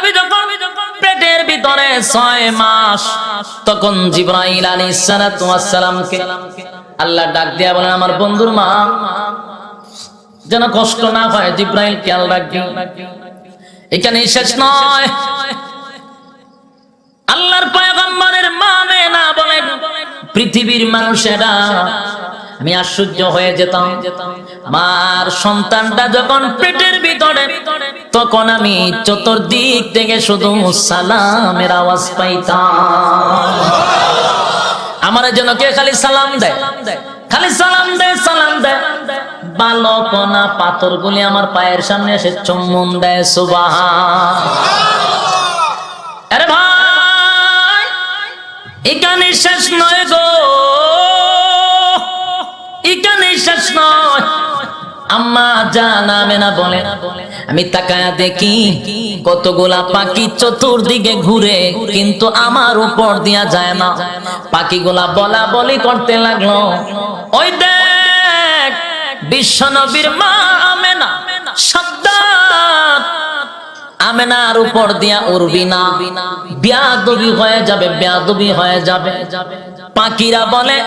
নবী যখন পেটের ভিতরে 6 মাস, তখন জিবরাইল আলাইহিস সালাতু ওয়াস সালামকে আল্লাহ ডাক দিয়া বলেন, আমার বন্ধুর মা যেন কষ্ট না হয়, জিবরাইল খেয়াল রাখবি। এখানে শেষ নয়, আল্লাহর পয়গম্বরের মা না বলেন, পৃথিবীর মানুষেরা আমি আশ্চর্য হয়ে যেতাম, মার সন্তানটা যখন পেটের ভিতরে, তখন আমি চতুর্দিক থেকে শুধু সালামের আওয়াজ পাইতাম। আমার যেন কে খালি সালাম দেয়, খালি সালাম দেয়, সালাম দেয়। বালকনা পাথরগুলি আমার পায়ের সামনে এসে চুম্বন দেয়। সুবহান। আরে ভাই, এখানে শেষ নয় গো, এখানে শেষ নয়। আম্মা জান আমেনা বলে, আমি তাকায়া দেখি কতগুলা পাখি চতুর্দিকে ঘুরে, কিন্তু আমার উপর দিয়া যায় না। পাখিগুলা বলা বলি করতে লাগলো, ওই দেখ বিশ্বনবীর মা আমেনা, সাবধান, আমেনার উপর দিয়া উড়বি না, বেয়াদবি হয়ে যাবে, বেয়াদবি হয়ে যাবে। পাখিরা বলে,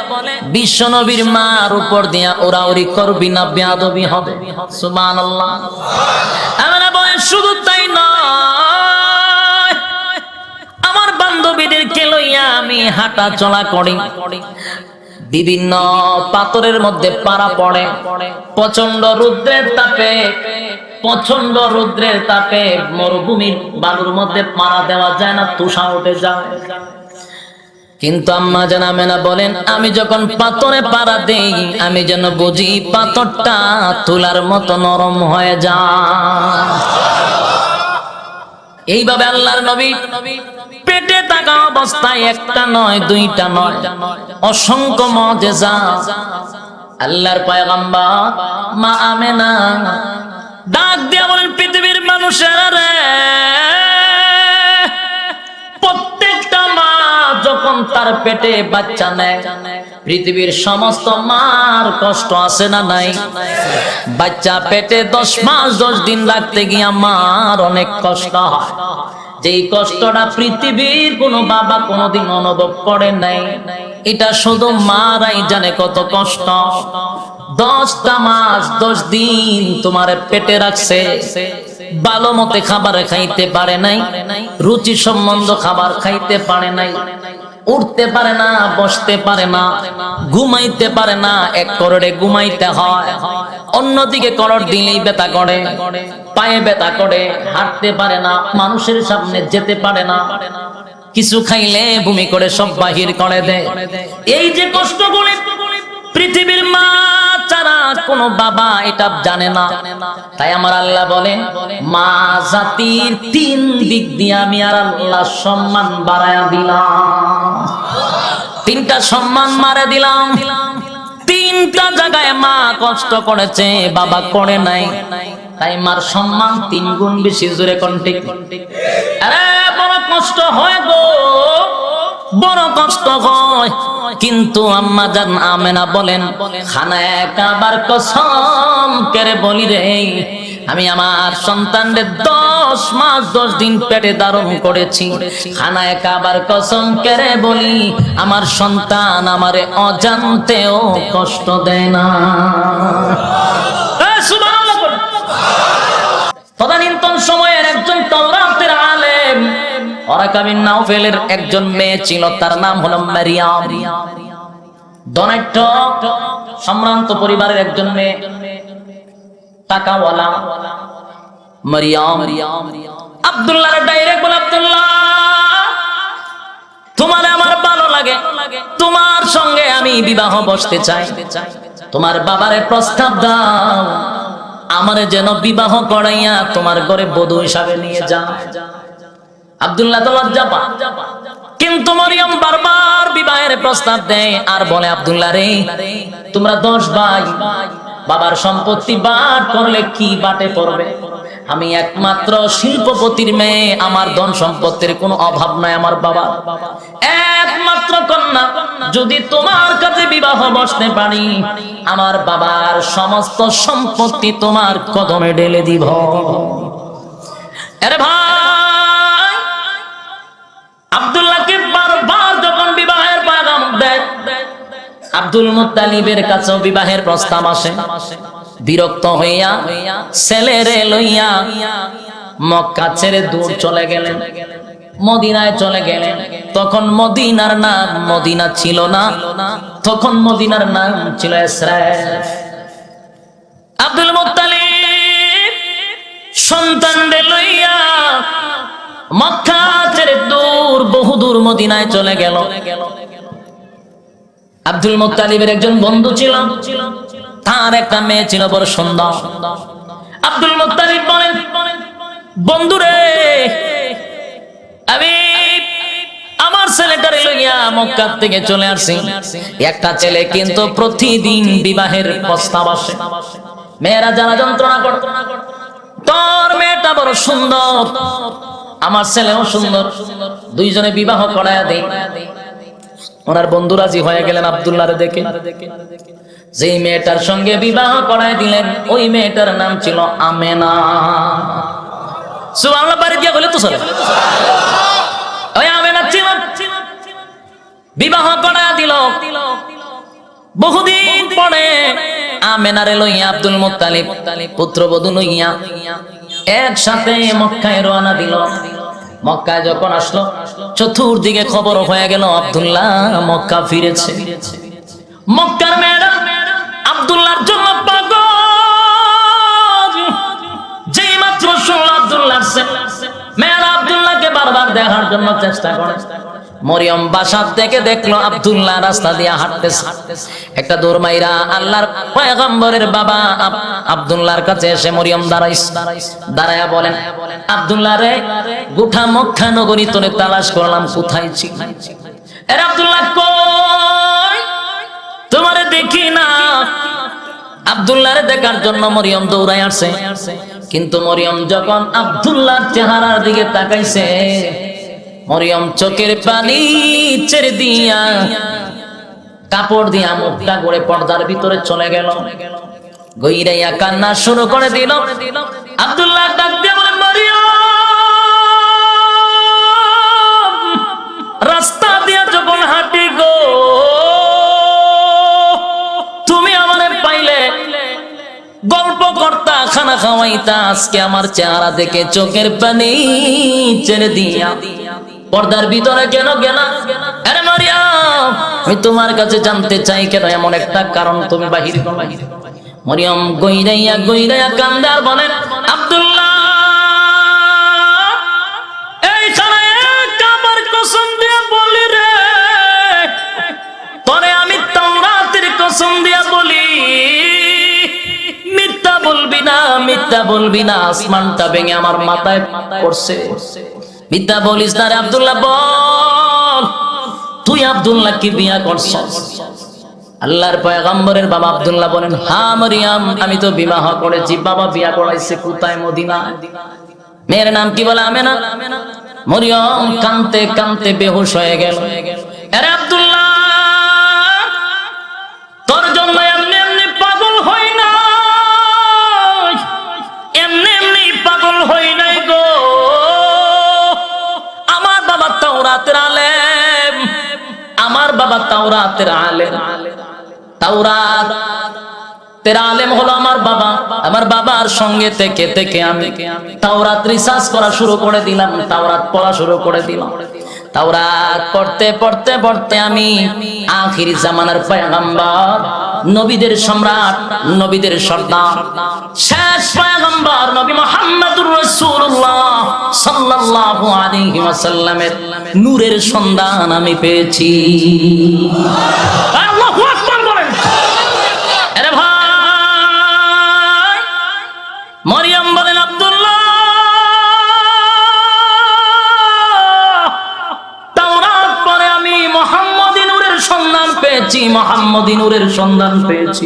বিশ্বনবীর মার উপর দিয়া ওরাউরি করবি না, বেয়াদবি হবে। সুবহানাল্লাহ। আমেনা বলে, শুধু তাই নয়, আমার বান্ধবীদেরকে লইয়া আমি হাঁটা চলা করি, বিভিন্ন পাথরের মধ্যে পাড়া পড়ে, প্রচন্ড রৌদ্রের তাপে, প্রচন্ড রৌদ্রের তাপে মরুভূমির বালুর মধ্যে পাড়া দেওয়া যায় না, তুষা উঠে যায়। কিন্তু আম্মা জান আমেনা বলেন, আমি যখন পাথরে পাড়া দেই, আমি যেন বুঝি পাথরটা তুলার মতো নরম হয়ে যায়। এইভাবে আল্লাহর নবী পেটে থাকা অবস্থায় একটা নয়, দুইটা নয়, অসংখ্য মুজিজা আল্লাহর পয়গম্বর মা আমেনা ডাক দিয়া বলেন, পৃথিবীর মানুষেরা রে, প্রত্যেকটা মা যখন তার পেটে বাচ্চা নেয়, পৃথিবীর সমস্ত মার কষ্ট আছে না নাই? বাচ্চা পেটে 10 মাস 10 দিন রাখতে গিয়ে মার অনেক কষ্ট হয়, যেই কষ্টটা পৃথিবীর কোনো বাবা কোনোদিন অনুভব করে নাই। এটা শুধু মারাই জানে কত কষ্ট। 10টা মাস 10 দিন তোমার পেটে রাখছে, ভালো মতে খাবার খাইতে পারে নাই, রুচি সম্বন্ধ খাবার খাইতে পারে নাই, উঠতে পারে না, বসতে পারে না, ঘুমাইতে পারে না, এক করড়ে ঘুমাইতে হয়, অন্যদিকে করড় দিলেই ব্যথা করে, পায়ে ব্যথা করে, হাঁটতে পারে না, মানুষের সামনে যেতে পারে না, কিছু খাইলে বমি করে সব বাহির করে দেয়। এই যে কষ্টগুলি পৃথিবীর মা ছাড়া কোন বাবা এটা জানে না। তাই আমার আল্লাহ বলেন, মা জাতির 3 দিক দিয়ে আমি আর আল্লাহ সম্মান বাড়ায়া দিলাম। 3টা সম্মান মারে দিলাম। 3টা জায়গায় মা কষ্ট করেছে, বাবা করে নাই, তাই মার সম্মান 3 গুণ বেশি। জোরে কোন ঠিক? আরে বড় কষ্ট হয় গো, বড় কষ্ট হয়। কিন্তু আম্মা জান আমেনা বলেন, খানায়ে কাবার কসম করে বলি রে, আমি আমার সন্তানদের 10 মাস 10 দিন পেটে ধারণ করেছি। খানায়ে কাবার কসম করে বলি, আমার সন্তান আমারে অজান্তেও কষ্ট দেয় না। সুবহানাল্লাহ। তদানীন্তন সময়ের একজন তাওরাতের আলেম, ওরাকা বিন নাওফেলের একজন মেয়ে ছিল, তার নাম হলো মারিয়াম। ধনাঢ্য সম্ভ্রান্ত পরিবারের একজন মেয়ে, টাকাওয়ালা মারিয়াম। আব্দুল্লাহর ডাইরেক্ট বলে, আব্দুল্লাহ তোমার আমার ভালো লাগে, তোমার সঙ্গে আমি বিবাহ বসতে চাই, তোমার বাবারে প্রস্তাব দাও, আমারে যেন বিবাহ করাইয়া তোমার ঘরে বধূ হিসাবে নিয়ে যাও। আব্দুল্লাহ তো লজ্জা পায়, কিন্তু মারিয়াম বারবার বিবাহের প্রস্তাব দেয় আর বলে, আব্দুল্লাহ রে, তোমরা 10 ভাই, বাবার সম্পত্তি বাট করলে কি বাটে পড়বে? আমি একমাত্র শিল্পপতির মেয়ে, আমার ধন সম্পত্তির কোনো অভাব নাই, আমার বাবা একমাত্র কন্যা, যদি তোমার কাছে বিবাহ বসতে পারি, আমার বাবার সমস্ত সম্পত্তি তোমার কদমে ঢেলে দিব। আরে ভাই, আব্দুল মুত্তালিবের কাছে বিবাহের প্রস্তাব আসে। বিরক্ত হইয়া ছেলেরে লইয়া মক্কা ছেড়ে দূর চলে গেলেন, মদিনায় চলে গেলেন। তখন মদিনার নাম মদিনা ছিল না, তখন মদিনার নাম ছিল ইসরায়েল। আব্দুল মুত্তালিব সন্তানদের লইয়া মক্কা ছেড়ে দূর বহুদূর মদিনায় চলে গেল। আব্দুল মুত্তালিবের একজন বন্ধু ছিল, তার একটা মেয়ে ছিল বড় সুন্দর। আব্দুল মুত্তালিব বলেন, বন্ধুরে আমি আমার ছেলেটারে লইয়া মক্কা থেকে চলে আসছি। একটা ছেলে কিন্তু প্রতিদিন বিবাহের প্রস্তাব আসে, মেয়েরা যারা যন্ত্রণা করে, তোর মেয়েটা বড় সুন্দর, আমার ছেলেও সুন্দর, দুইজনে বিবাহ করায়া দেই। ওনার বন্ধু রাজি হয়ে গেলেন আব্দুল্লাহরে দেখে। যেই মেয়েটার সঙ্গে বিবাহ করায় দিলেন ওই মেয়েটার নাম ছিল আমেনা। সুবহানাল্লাহ, বাড়ি দিয়া বলে তো চলে। ওই আমেনা ছিল, বিবাহ করায় দিল। বহুদিন পরে আমেনারে লইয়া আব্দুল মুত্তালিব পুত্রবধূ লইয়া একসাথে মক্কায় রওনা দিল। মক্কায় যখন আসলো, চতুর্দিকে খবর হয়ে গেল আব্দুল্লাহ মক্কা ফিরেছে। মক্কার মেয়েরা আব্দুল্লাহর জন্য পাগল। যেই মাত্র শুনল আব্দুল্লাহ আসছে, মেয়েরা আব্দুল্লাহকে বারবার দেখার জন্য চেষ্টা করে। মরিয়ম বাসার থেকে দেখলো আব্দুল্লাহ রাস্তা দিয়ে হাঁটতেছে। একটা দৌড় মাইরা আল্লাহর পয়গম্বরের বাবা আব্দুল্লাহর কাছে এসে মরিয়ম দাঁড়ায়া বলেন, আব্দুল্লাহ রে, গোটা মক্কা নগরী তোরে তালাশ করলাম, কোথায় ছিল? এর আব্দুল্লাহ কই, তোমারে দেখি না। আব্দুল্লাহরে দেখার জন্য মরিয়ম দৌড়ায় আসছে। কিন্তু মরিয়ম যখন আব্দুল্লাহর চেহারার দিকে তাকাইছে, মরিয়ম চোখের পানি ছেড়ে দিয়া কাপড় দিয়া মুখটা গড়ে পর্দার ভিতরে চলে গেল। গইরাইয়া কান্না শুরু করে দিল। আব্দুল্লাহ ডাক দিয়ে বলে, মরিয়ম, রাস্তা দিয়া যখন হাঁটি গো, তুমি আমারে পাইলে গল্প করতা, খানা খাওয়াইতা, আজকে আমার চেহারা দেখে চোখের পানি ছেড়ে দিয়া পর্দার ভিতরে কেন গেলা? আরে মরিয়ম, আমি তোমার কাছে জানতে চাই কেন এমন একটা কারণ তুমি বাহির করো। মরিয়ম গইরাইয়া কান্দার বলেন, আব্দুল্লাহ, এইখানে কাবার কসম দিয়ে বলি রে, তোরে আমি তাওরাতের কসম দিয়ে বলি, মিথ্যা বলবি না, মিথ্যা বলবি না। আসমানটা ভেঙে আমার মাথায় পড়ছে, মিথ্যা বলিস না রে আব্দুল্লাহ। বল, তুই আব্দুল্লাহ কি বিয়া করছস? আল্লাহর পয়গম্বরের বাবা আব্দুল্লাহ বলেন, হ্যাঁ মরিয়ম, আমি তো বিবাহ করেছি। বাবা বিয়া করাইছে কোথায়? মদিনায়। মেয়ের নাম কি বলে? আমেনা। মরিয়ম কাঁদতে কাঁদতে বেহুশ হয়ে গেল। আরে আব্দুল্লাহ, তোর জন্য এমনি এমনি পাগল হই না, এমনি এমনি পাগল হই নাই গো। আমার বাবা তাওরাতের আলেম, আমার বাবা তাওরাতের আলেম। তাওরাতের আলেম হলো আমার বাবা। আমার বাবার সঙ্গে থেকে থেকে আমি তাওরাত রিসার্চ করা শুরু করে দিলাম, তাওরাত পড়া শুরু করে দিলাম। তাওরাত পড়তে পড়তে পড়তে আমি আখির জামানার পয়গম্বর, নবীদের সম্রাট, নবীদের সর্দার, শেষ পয়গম্বর নবী মুহাম্মদুর রাসূলুল্লাহ সাল্লাল্লাহু আলাইহি ওয়াসাল্লামের নূরের সন্ধান আমি পেয়েছি। আল্লাহু আকবার বলেন। আরে ভাই, মরিয়ম বলেন, আব্দুল্লাহ, তাওরাত পড়ে আমি মুহাম্মদী নূরের সন্ধান পেয়েছি, মুহাম্মদী নূরের সন্ধান পেয়েছি।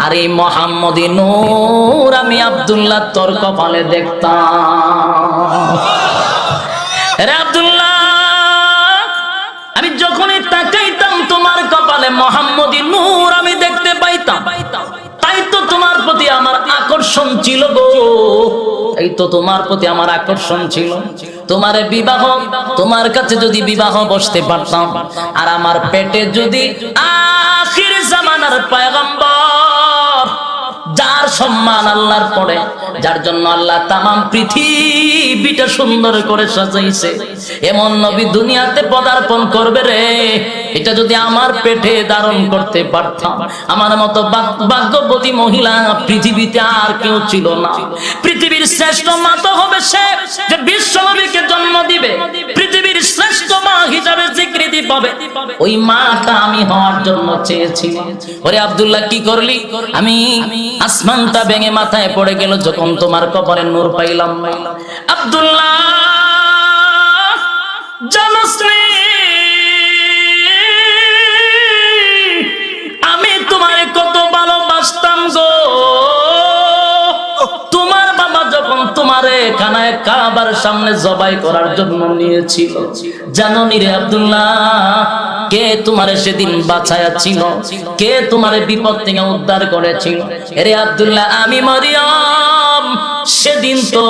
আর এই মুহাম্মদী নূর আমি আব্দুল্লাহ তোর কপালে দেখতাম। আরে আব্দুল্লাহ, আমি যখনই তাকাইতাম তোমার কপালে মুহাম্মদী নূর আমি দেখতে পাইতাম, তাই তো তোমার প্রতি আমার আকর্ষণ ছিল গো। এই তো তোমার প্রতি আমার আকর্ষণ ছিল, তোমার বিবাহ, তোমার কাছে যদি বিবাহ বসতে পারতাম, আর আমার পেটে যদি আখির জামানার পয়গম্বর, যার সম্মান আল্লাহর পড়ে, যার জন্য আল্লাহ তামাম পৃথিবীটা সুন্দর করে সাজাইছে, এমন নবী দুনিয়াতে পদার্পণ করবে রে, এটা যদি আমার পেটে ধারণ করতে পারতাম, আমার মতো ভাগ্যবতী মহিলা পৃথিবীতে আর কেউ ছিল না। পৃথিবীর শ্রেষ্ঠ মা তো হবে সে যে বিশ্ব নবীকে জন্ম দিবে, পৃথিবীর শ্রেষ্ঠ মা হিসাবে স্বীকৃতি পাবে, ওই মাটা আমি হওয়ার জন্য চেয়েছিলাম। ওরে আব্দুল্লাহ কি করলি? আমি আসমানটা ভেঙে মাথায় পড়ে গেল যখন তোমার কপালে নূর পাইলাম। আব্দুল্লাহ জানোস নি, আমি তোমারে কত ভালোবাসতাম গো। তোমার বাবা যখন তোমারে কানায় কাবার সামনে জবাই করার জন্য নিয়েছিল, জানো নি রে আব্দুল্লাহ, কে তোমারে সেদিন বাঁচায়া ছিল, কে তোমারে বিপদ থেকে উদ্ধার করেছিল? রে আব্দুল্লাহ, আমি মরিয়ম। সেদিন তো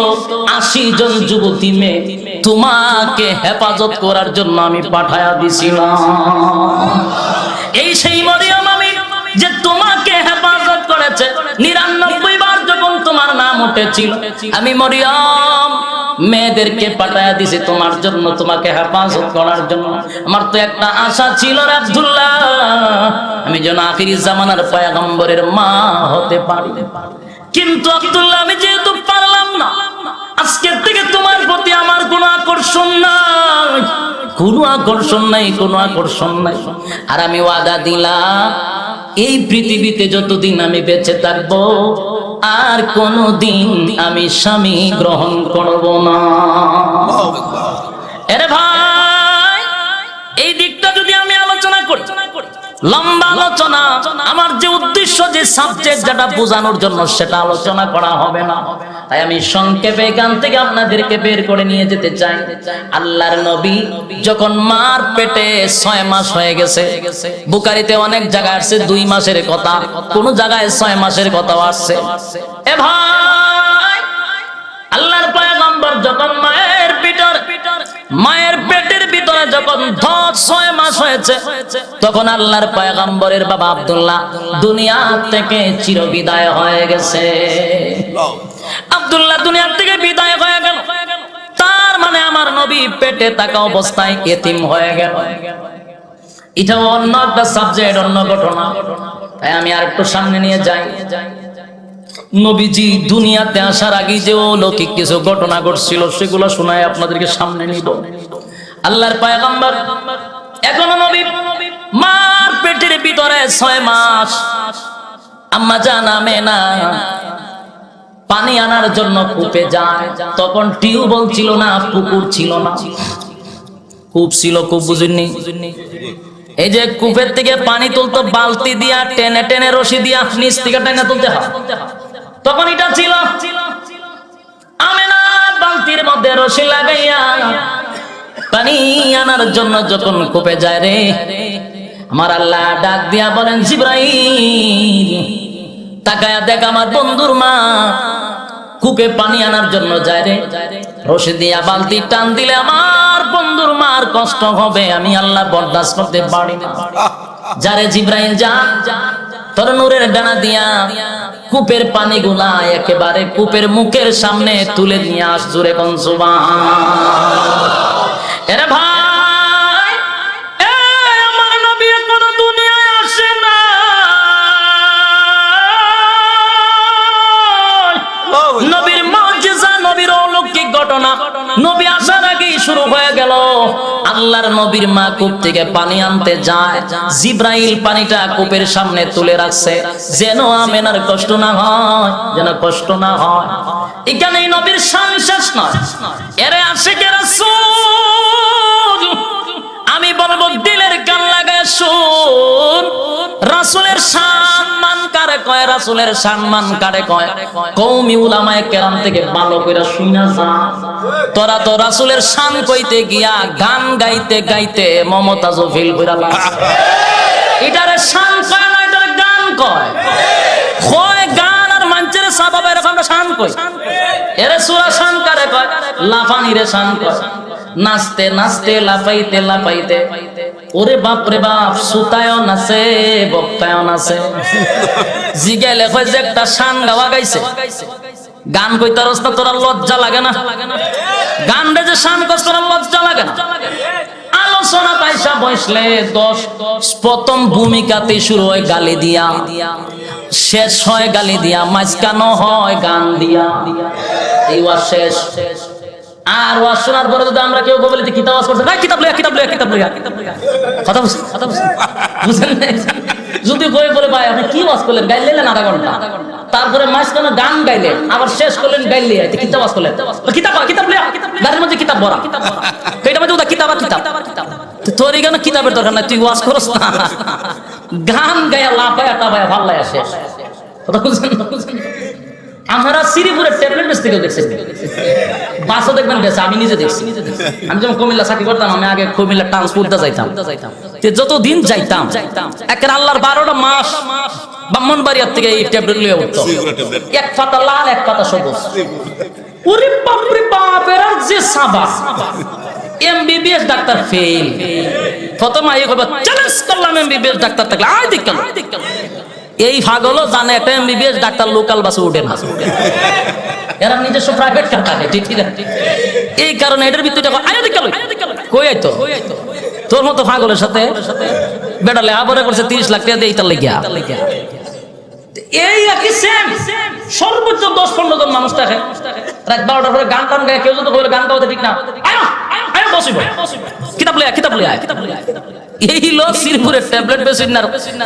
80 জন যুবতী মেয়ে তোমাকে হেফাজত করার জন্য আমি পাঠায়া দিছিলাম। এই সেই মরিয়ম আমি, যে তোমাকে হেফাজত করেছে 99 বার যখন তোমার নাম উঠেছিল। আমি মরিয়ম মেয়েদেরকে পাঠায়া দিছি তোমার জন্য, তোমাকে হেফাজত করার জন্য। আমার তো একটা আশা ছিল রে আব্দুল্লাহ, আমি যেন আখিরি জামানার পয়গম্বরের মা হতে পারি। কিন্তু আব্দুল্লাহ, আমি যেহেতু পারলাম না, আজকের থেকে তোমার প্রতি আমার কোনো আকর্ষণ নাই, কোনো আকর্ষণ নাই, কোনো আকর্ষণ নাই। আর আমি ওয়াদা দিলাম, এই পৃথিবীতে যতদিন আমি বেঁচে থাকবো, আর কোনদিন আমি স্বামী গ্রহণ করব না। আরে ভাই, এই দিকটা যদি আমি আলোচনা করি, লম্বা আলোচনা, আমার যে উদ্দেশ্য, যে সাবজেক্ট যেটা বোঝানোর জন্য, সেটা আলোচনা করা হবে না। তাই আমি সংক্ষেপে এখান থেকে আপনাদেরকে বের করে নিয়ে যেতে চাই। আল্লাহর নবী যখন মার পেটে 6 মাস হয়ে গেছে, বুখারীতে অনেক জায়গায় আসছে 2 মাসের কথা, কোন জায়গায় 6 মাসের কথা আসছে। এ ভাই, আল্লাহর পয়গম্বর যখন মায়ের পেটের ভিতরে যখন 6 মাস হয়েছে, তখন আল্লাহর পয়গম্বরের বাবা আব্দুল্লাহ দুনিয়া থেকে চিরবিদায় হয়ে গেছে। আব্দুল্লাহ দুনিয়া থেকে বিদায় হয়ে গেল, তার মানে আমার নবী পেটে থাকা অবস্থায় এতিম হয়ে গেল। এটা অন্য একটা সাবজেক্ট, অন্য ঘটনা। তাই আমি আর একটু সামনে নিয়ে যাই। নবীজি দুনিয়াতে আসার আগে যে অলৌকিক কিছু ঘটনা ঘটছিল, সেগুলো শোনায় আপনাদেরকে সামনে নিব। আল্লাহর পয়গম্বর এখনো নবী মার পেটের ভিতরে 6 মাস, আম্মা জান আমেনা পানি আনার জন্য কূপে যায়। তখন টিউবওয়েল ছিল না, পুকুর ছিল না, কূপ ছিল। কূপ বুঝেননি? এই যে কূপের থেকে পানি তুলতো বালতি দিয়া, টেনে টেনে রশি দিয়া নিচ থেকে টেনে তুলতে হয়। তখন এটা ছিল। আমেনা বালতির মধ্যে রশি লাগাইয়া পানি আনার জন্য যখন কূপে যায় রে, আমার আল্লাহ ডাক দিয়া বলেন, জিবরাইল তাকায়া দেখ, আমার বন্ধুর মা কূপে পানি আনার জন্য যায় রে, রশি দিয়া বালতি টান দিলে আমার বন্ধুর মার কষ্ট হবে, আমি আল্লাহ বরদাস্ত করতে পারি না। যারে জিবরাইল যা, তোর নূরের ডানা দিয়া কূপের পানিগুলা একেবারে কূপের মুখের সামনে তুলে নিয়ে আস, জোরে কোন সুবহান। এরে ভাই, আমার নবী এখনো দুনিয়ায় আসে না। নবীর মুজিজা, নবীর অলৌকিক ঘটনা নবী আসার আগেই শুরু হয়ে গেল। আল্লাহর নবীর মা কূপ থেকে পানি আনতে যায়, জিবরাইল পানিটা কূপের সামনে তুলে রাখছে, যেন আমেনার কষ্ট না হয়, যেন কষ্ট না হয়। এখানেই নবীর শান শেষ নয়। এরে আশিকে রাসূল, আমি বলবো দিলের কান লাগায় শুন, রাসূলের সম্মান কারে কয়, রাসূলের সম্মান কারে কয়, কওমি উলামায়ে কেরাম থেকে ভালো করে শুনা যা। তোরা তো রাসূলের শান কইতে গিয়া গান গাইতে গাইতে মমতাজ ফিল কইরা লাগছে। এটারে শান কয় না, এটারে গান কয়। হয় গান আর মানুষের সাহাবা এরকম শান কই এরে সূরা শান কারে কয় লাফানি রে শান কয় নাচতে নাচতে লাফাইতে লাফাইতে ওরে বাপ রে বাপ সুতায়ও নাচে বক্তায়ও নাচে জিগাইলে কয় যে একটা শান গাওয়া গাইছে গান কইতারস না তোরা লজ্জা লাগে না গান রে যে শান কস তোরা লজ্জা লাগে না আলোচনা পাইসা বসলে 10 প্রথম ভূমিকাতে শুরু হয় গালি দিয়া শেষ হয় গালি দিয়া মাঝখানো হয় গান দিয়া এই ওয়াজ শেষ আর ওয়াজ শোনার পরে যদি আমরা কেউ বলি যে কিতাব ওয়াজ করছে না কিতাব লইয়া কথা বুঝেন না যদি কই বলে ভাই আপনি কি ওয়াজ করলেন গাইলেন আধা ঘন্টা তারপরে মাঝখানে গান গাইলেন আবার শেষ করলেন গাইলে কিতাব ওয়াজ করলেন কিতাব লইয়া গাড়ির মধ্যে কিতাব ভরা এইটা মধ্যে ওটা কিতাব তোর এখানে কিতাবের দরকার নাই তুই ওয়াজ করস না গান গায়া লাফায়া টাফায়া ভাল লাগে শেষ কথা বুঝেন আমরা শ্রীপুরের ট্যাবলেট বেচতে গেলে দেখছি বাসও দেখবেন বেছে আমি নিজে দেখছি আমি যখন কুমিল্লা চাকরি করতাম আমি আগে কুমিল্লা ট্রান্সপোর্টটা যাইতাম যতদিন যাইতাম একের আল্লাহর 12টা মাস ব্রাহ্মণবাড়িয়ার থেকে এই ট্যাবলেট লিয়ে উঠতো এক পাতা লাল এক পাতা সবুজ ওরে বাপ রে বাপ এরা যে সাবা এমবিবিএস ডাক্তার ফেল প্রথম আইয়ে কইবা চ্যালেঞ্জ করলাম এমবিবিএস ডাক্তার থাকলে আয় দেখ এই পাগলও জানে একটা এমবিবিএস ডাক্তার লোকাল বাসে উঠে না এরা নিজস্ব প্রাইভেট কার থাকে ঠিক এই কারণে এটার ভিতরে আয় দেখ কই আইতো তোর মতো পাগলের সাথে বেটা লেহাপড়া করছে 30 লাখ টাকা দিয়ে এইটার লাগিয়া এই একই সেম সর্বোচ্চ 10-15 জন মানুষ থাকে রাত 12টার পরে গান টান গায় কেউ যদি বলে গান গাওয়াতে ঠিক না আয় বসিব কিতাব লইয়া এই লো শ্রীপুরের ট্যাবলেট বেসিনার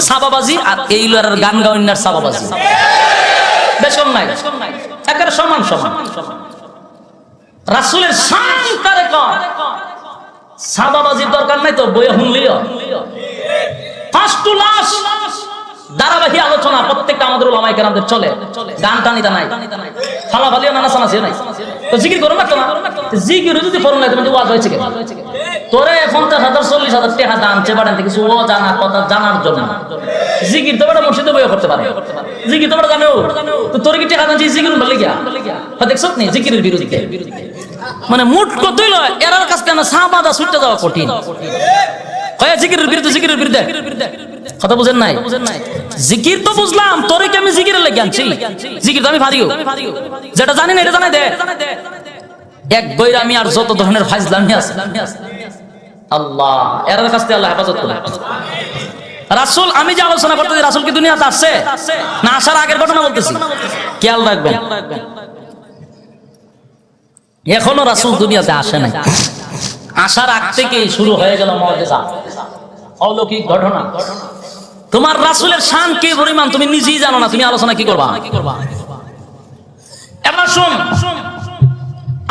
সাবাবাজি আর এই লো আর গান গাওয়ার সাবাবাজি বেশম নাই একেবারে সমান রাসূলের শান কারে কয় সাবাবাজির দরকার নাই তো বইয়ে শুনলিও ফার্স্ট টু লাস্ট ধারাবাহিক আলোচনা প্রত্যেকটা আমাদের উলামায়ে কেরামদের চলে গান টানিতা নাই ফালাফালিও নানাসানাসিও নাই তো জিকির করো না তো জিকির যদি করো না তুমি ওয়াজ হয়েছে কি তোরে 50,000 40,000 টাকা দাম চেবাড়ান থেকে কিছু ও জানা কথা জানার জন্য জিকির তো বড় মসজিদে বইয়া করতে পারে জিকির তো বড় জানো তো তোরে কি টাকা দাম জিকির বলে গিয়া দেখছস নি জিকিরের বিরুদ্ধে মানে মুট কতই লয় এরার কাছে না সাহাবাদা ছুটতে যাওয়া কঠিন হয় জিকিরের বিরুদ্ধে কথা বুঝেন নাই জিকির তো বুঝলাম তোরে কি আমি জিকিরের লাগি আনছি জিকির তো আমি ফাদিও যেটা জানি না এটা জানাই দে এক বইরা আমি আর যত ধরনের ফাজলামি আছে আল্লাহ এর কাছ থেকে আল্লাহ হেফাজত করে রাসূল আমি যে আলোচনা করতেছি রাসূল কি দুনিয়াতে আসছে না আসার আগের ঘটনা বলতেছি খেয়াল রাখবেন এখনো রাসূল দুনিয়াতে আসে নাই আসার আগ থেকেই শুরু হয়ে গেল মুআজিজা অলৌকিক ঘটনা তোমার রাসূলের শান কি পরিমাণ তুমি নিজেই জানো না তুমি আলোচনা কি করবা এবার শুন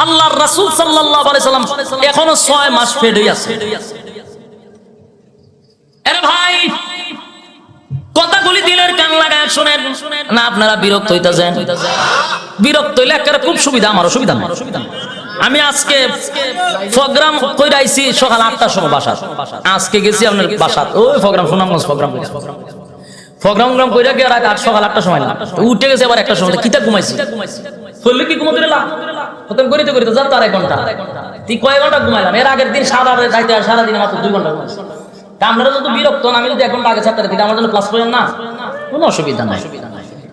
আল্লাহর রাসূল সাল্লাল্লাহু আলাইহি সাল্লাম এখনো 6 মাস পেটে আছে আরে ভাই কথাগুলি দিলের কান লাগায় শুনেন না আপনারা বিরক্ত হইতাছেন বিরক্ত হইলে একেবারে খুব সুবিধা আমার অসুবিধা নাই আমি আজকে প্রোগ্রাম কইরা আইছি সকাল 8টার সময় বাসা আজকে গেছি আপনার বাসা ওই প্রোগ্রাম সুনামগঞ্জ প্রোগ্রাম কইরা গিয়ে রাত 8 সকাল 8টার সময় উঠে গেছে আবার একটা সময় কিতা ঘুমাইছি ফলে কি ঘুমোতে দিলাম খতম করিতে যা তার 1 ঘন্টা তুই কয় ঘন্টা ঘুমাইলাম এর আগের দিন সারা দিনে মাত্র 2 ঘন্টা ঘুমাইছি আমরা যদি বিরক্ত না আমি যদি 1 ঘন্টা আগে ছাড়তে দিই আমার জন্য ক্লাস করেন না কোনো অসুবিধা নাই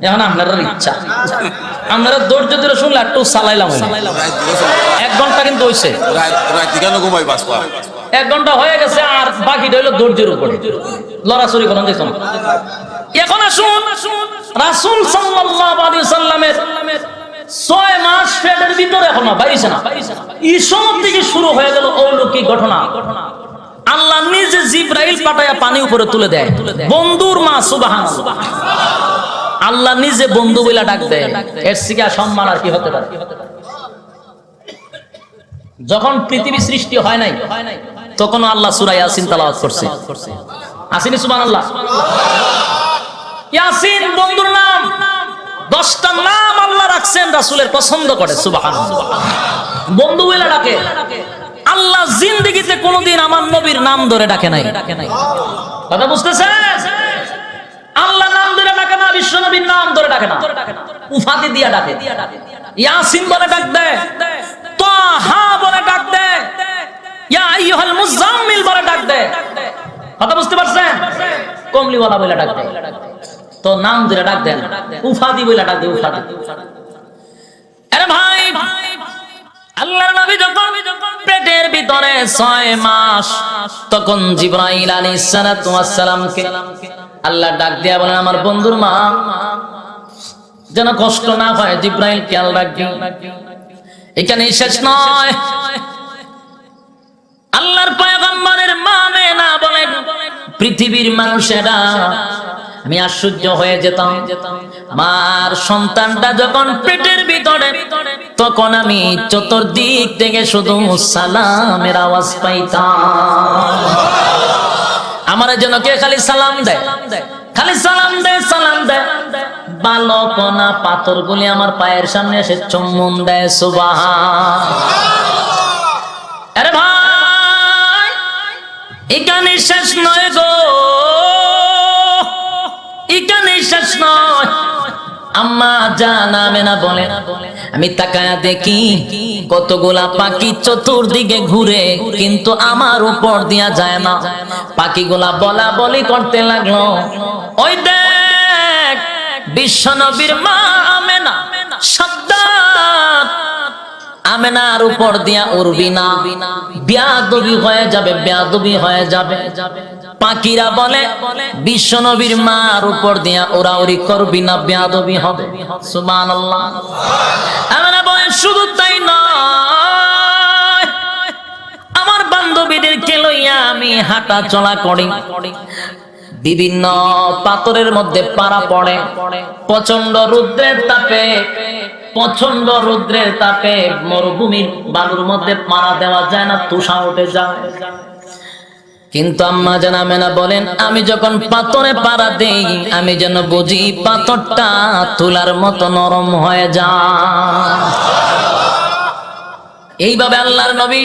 এখন আপনাদের ইচ্ছা আপনারা ধৈর্য ধরে শুনলে একটু চালাইলাম 1 ঘন্টা কিন্তু হইছে রাত কেন ঘুমাই বাসপা 1 ঘন্টা হয়ে গেছে আর বাকিটা হলো ধৈর্যের উপরে লড়াচড়ি করেন দেখুন এখন আসুন রাসূল সাল্লাল্লাহু আলাইহি সাল্লামের 6 মাস পেটের ভিতরে এখনো বাইরে না এই সময় থেকে শুরু হয়ে গেল অলৌকিক ঘটনা আল্লাহ নিজে জিবরাইল পাঠায়া পানি উপরে তুলে দেয় বন্ধুর মা সুবহানাল্লাহ আল্লাহ নিজে বন্ধু বলে ডাক দেয় এর থেকে সম্মান আর কি হতে পারে যখন পৃথিবী সৃষ্টি হয় নাই তখন আল্লাহ সূরা ইয়াসিন তেলাওয়াত করছে আসেনি সুবহানাল্লাহ ইয়াসিন বন্ধুর নাম 10টা নাম আল্লাহ রাখছেন রাসূলের পছন্দ করে সুবহানাল্লাহ বন্ধু বলে ডাকে আল্লাহ জিন্দেগিতে কোনোদিন আমার নবীর নাম ধরে ডাকে নাই কথা বুঝতেছেন আল্লাহ নাম ধরে ডাকে না বিশ্ব নবীর নাম ধরে ডাকে না উফাদি দিয়া ডাকে, ইয়াসিন বলে ডাক দেয়, তাহা বলে ডাক দেয়, ইয়া আইয়ুহাল মুজাম্মিল বলে ডাক দেয়। কথা বুঝতে পারছেন? কমলিওয়ালা বলে ডাক দেয়, তো নাম ধরে ডাক দেন, উফাদি বলে ডাক দেয়, উফাদি। আরে ভাই, আল্লাহর নবী যখন পেটের ভিতরে 6 মাস, তখন জিবরাইল আলাইহিস সালাতু ওয়াস সালামকে আল্লাহ ডাক দিয়া বলেন, আমার বন্ধুর মা যেন কষ্ট না হয়, জিবরাইল খেয়াল রাখবি। এখানে শেষ নয়, আল্লাহর পয়গম্বরের মা আমেনা বলেন, পৃথিবীর মানুষেরা আমি আশ্চর্য হয়ে যেতাম, মার সন্তানটা যখন পেটের ভিতরে, তখন আমি চতুর্দিক থেকে শুধু সালামের আওয়াজ পাইতাম। আমার যেন কে খালি সালাম দেয়, খালি সালাম দেয়, সালাম দেয়। বালকনা পাথরগুলি আমার পায়ের সামনে এসে চুম্বন দেয়। সুবহান। আরে ভাই, এখানে শেষ নয় গো, এখানে শেষ নয়। আম্মা জান আমেনা বলে, আমি তাকায়া দেখি কতগুলা পাখি চতুর্দিকে ঘুরে, কিন্তু আমার উপর দিয়া যায় না। পাখিগুলা বলা বলি করতে লাগলো, ওই দেখ বিশ্বনবীর মা আমেনা, সাবধান, আমেনার উপর দিয়া উড়বি না, বেয়াদবি হয়ে যাবে, বেয়াদবি হয়ে যাবে। পাখিরা বলে, বিশ্বনবীর মার উপর দিয়া ওরাউরি করবি না, বেয়াদবি হবে। সুবহানাল্লাহ। আমেনা বলে, শুধু তাই নয়, আমার বান্ধবীদেরকে লইয়া আমি হাঁটা চলা করি, বিভিন্ন পাথরের মধ্যে পাড়া পড়ে, প্রচন্ড রৌদ্রের তাপে, প্রচন্ড রৌদ্রের তাপে মরুভূমির বালুর মধ্যে পাড়া দেওয়া যায় না, তুষা উঠে যায়। কিন্তু আম্মা জান আমেনা বলেন, আমি যখন পাথরে পাড়া দেই, আমি যেন বুঝি পাথরটা তুলার মতো নরম হয়ে যায়। এইভাবে আল্লাহর নবী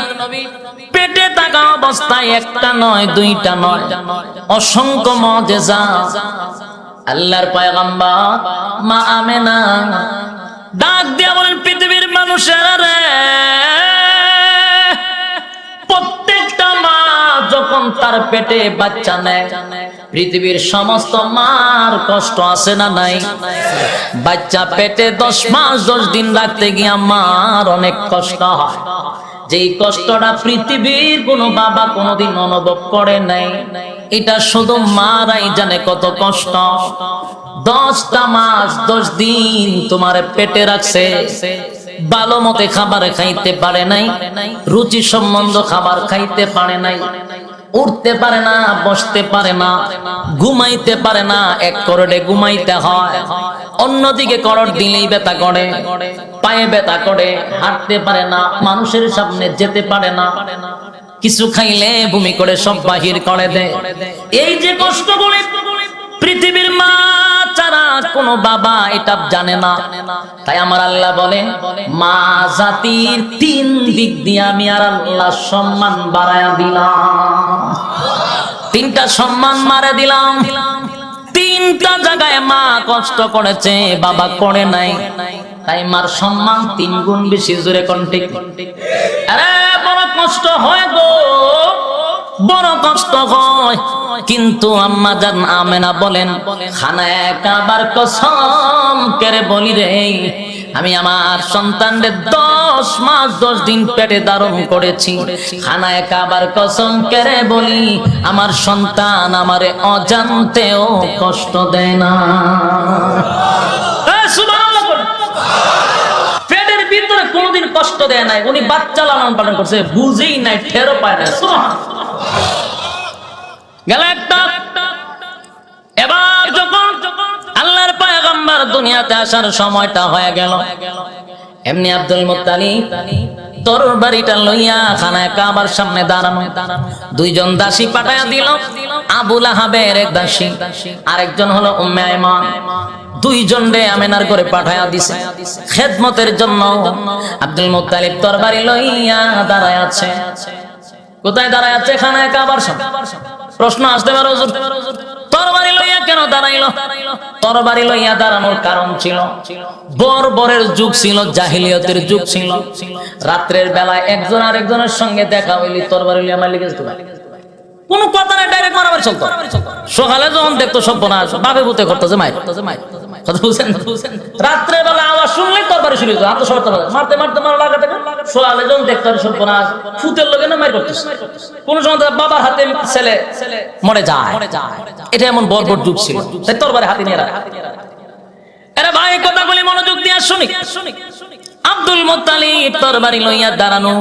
পেটে থাকা অবস্থায় একটা নয়, দুইটা নয়, অসংখ্য মুজিজা আল্লাহর পয়গম্বর মা আমেনা ডাক দিয়া বলেন, পৃথিবীর মানুষেরা রে, প্রত্যেকটা মা যখন তার পেটে বাচ্চা নেয়, পৃথিবীর সমস্ত মার কষ্ট আছে না নাই? বাচ্চা পেটে 10 মাস 10 দিন রাখতে গিয়ে আমার অনেক কষ্ট হয়, যেই কষ্টটা পৃথিবীর কোন বাবা কোনদিন অনুভব করে নাই। এটা শুধু মারাই জানে কত কষ্ট। 10টা মাস 10 দিন তোমার পেটে রাখছে, ভালো মতে খাবার খাইতে পারে নাই, রুচি সম্বন্ধ খাবার খাইতে পারে নাই, উঠতে পারে না, বসতে পারে না, ঘুমাইতে পারে না, এক করোড়ে ঘুমাইতে হয়, অন্যদিকে করোড় দিলেই ব্যথা করে, পায়ে ব্যথা করে, হাঁটতে পারে না, মানুষের সামনে যেতে পারে না, কিছু খাইলে বমি করে সব বাহির করে দেয়। এই যে কষ্টগুলি পৃথিবীর মা ছাড়া কোনো বাবা এটা জানে না। তাই আমার আল্লাহ বলেন, মা জাতির 3 দিক দিয়ে আমি আর আল্লাহ সম্মান বাড়ায়া দিলাম। 3টা সম্মান মারে দিলাম। 3টা জায়গায় মা কষ্ট করেছে, বাবা করে নাই, তাই মার সম্মান 3 গুণ বেশি। জোরে কোন ঠিক? আরে বড় কষ্ট হয় গো, বড় কষ্ট হয়। কিন্তু আম্মা জান আমেনা বলেন, খানায়ে কাবার কসম করে বলি রে, আমি আমার সন্তানদের 10 মাস 10 দিন পেটে ধারণ করেছি। খানায়ে কাবার কসম করে বলি, আমার সন্তান আমারে অজান্তেও কষ্ট দেয় না। সুবহানাল্লাহ। পেটের ভিতরে কোনোদিন কষ্ট দেয় নাই, উনি বাচ্চা লালন পালন করছে, বুঝেই নাই, টেরও পায় না। সুবহানাল্লাহ। গেল একটা। এবার যখন আল্লাহর পয়গম্বর দুনিয়াতে আসার সময়টা হয়ে গেল, এমনি আব্দুল মুত্তালিব তরবারিটা লইয়া খানায়ে কাবার সামনে দাঁড়ানো। 2জন দাসী পাঠায়া দিল, আবু লাহাবের এক দাসী, আরেকজন হলো উম্মে আইমান। 2জন রে আমেনার করে পাঠায়া দিছে খেদমতের জন্য। আব্দুল মুত্তালিব তরবারি লইয়া দাঁড়ায় আছে। কোথায় দাঁড়ায় আছে? খানায়ে কাবার সামনে। প্রশ্ন আসতে পারে হুজুর, তরবারি লইয়া কেন দাঁড়াইলো? তরবারি লইয়া দাঁড়ানোর কারণ ছিল, বর্বরের যুগ ছিল, জাহিলিয়তের যুগ ছিল। রাত্রের বেলায় একজন আরেকজনের সঙ্গে দেখা হইলি তরবারি লইয়া মারলি গেছে, কোন কথা নাই, ডাইরেক্ট মারামারি চলতো। সকালে যখন দেখতো সব বোনা বাপে ভূতে করতেছে মাইর, কথা বুঝছেন? রাত্রে বেলা আওয়াজ শুনলেই তরবারি শুরু হতো, আত্মসমর্পণ মারতে মারতে মারা লাগাতে। সকালে যখন দেখতো সব বোনা ফুতের লোকে না মাইর করতেছে। কোন সময় বাবার হাতে ছেলে মরে যায়, এটা এমন বর্বর যুগ ছিল, তাই তরবারি হাতে নিয়ে রাখে। আরে ভাই কথাগুলি মনোযোগ দিয়ে শুনি। আব্দুল মুত্তালিব তরবারি লইয়া দাঁড়ানো,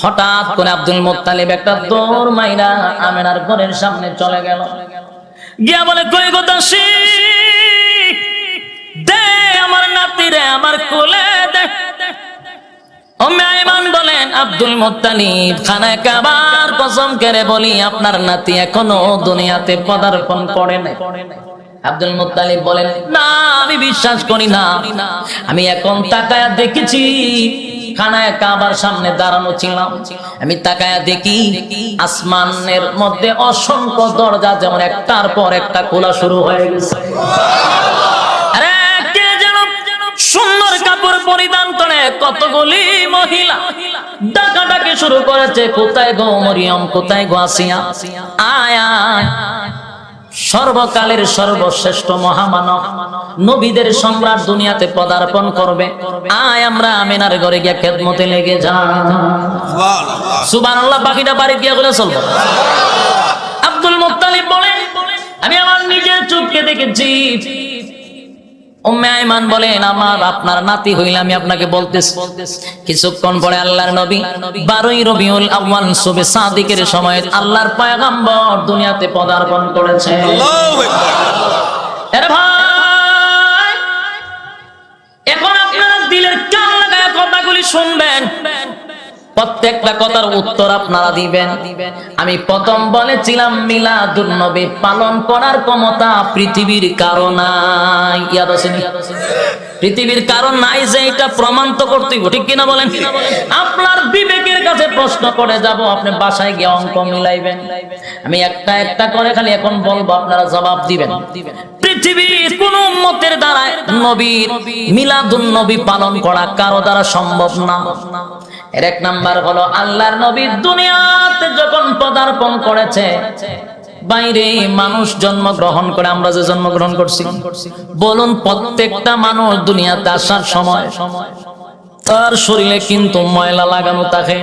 হঠাৎ করে আব্দুল মুত্তালিব একটা দৌড় মাইরা আমেনার ঘরের সামনে চলে গেল, গিয়া বলে কই গো দাসী, দে আমার নাতিরে আমার কোলে দে। উম্মে আইমান বলেন, আব্দুল মুত্তালিব খানায় কাবার কসম করে বলি আপনার নাতি এখনো দুনিয়াতে পদার্পণ করে নাই। আব্দুল মুত্তালিব বলেন, না আমি বিশ্বাস করি না, আমি এখন তাকায়া দেখেছি খানায় কাবার সামনে দাঁড়ানো ছিলাম, আমি তাকায়া দেখি আসমানের মধ্যে অসংখ্য দরজা যেমন একটার পর একটা খোলা শুরু হয়ে গেছে। আরে কে যেন সুন্দর কাপড় পরিধান করে কতগুলি মহিলা ডাকাডাকি শুরু করেছে, কোথায় গো মরিয়ম, কোথায় গো আসিয়া, আয় আয়। সর্বকালের সর্বশ্রেষ্ঠ মহামানব, নবীদের সম্রাট দুনিয়াতে পদার্পণ করবে, আয় আমরা আমিনার ঘরে গিয়া খেদমতে লেগে যাই। সুবহানাল্লাহ। বাকিটা বাড়ি গিয়া বলে চলবো। আব্দুল মুত্তালিব বলেন, আমি আমার নিজের চোখকে দেখেছি। উম্মে আইমান বলেন, আমার আপনার নাতি হইলে আমি আপনাকে বলতেছি। কিছুক্ষণ পরে আল্লাহর নবী 12ই রবিউল আউয়াল সুবে সাদিকের সময় আল্লাহর পয়গম্বর দুনিয়াতে পদার্পণ করেছে। আল্লাহু আকবার। আরে ভাই, এখন আপনারা দিলের কান লাগায় কথাগুলি শুনবেন, প্রত্যেকটা কথার উত্তর আপনারা দিবেন। আমি প্রথম বলেছিলাম মিলাদুন নবী পালন করার ক্ষমতা পৃথিবীর কারো নাই। ইয়াদ আছে? পৃথিবীর কারণ নাই যে এটা প্রমাণ তো করতেই, ঠিক কিনা বলেন? আপনার বিবেকের কাছে প্রশ্ন করে যাব, আপনি বাসায় গিয়ে অঙ্ক মিলাইবেন। আমি একটা একটা করে খালি এখন বলবো, আপনারা জবাব দিবেন। পৃথিবীর কোন উম্মতের দ্বারা নবীর মিলাদুন নবী পালন করা কারো দ্বারা সম্ভব না। এর এক নাম্বার হলো, আল্লাহর নবী দুনিয়াতে যখন পদার্পণ করেছে, বাইরে মানুষ জন্মগ্রহণ করে, আমরা যে জন্মগ্রহণ করছি, বলুন প্রত্যেকটা মানুষ দুনিয়াতে আসার সময় তার শরীরে কিন্তু ময়লা লাগানো থাকে।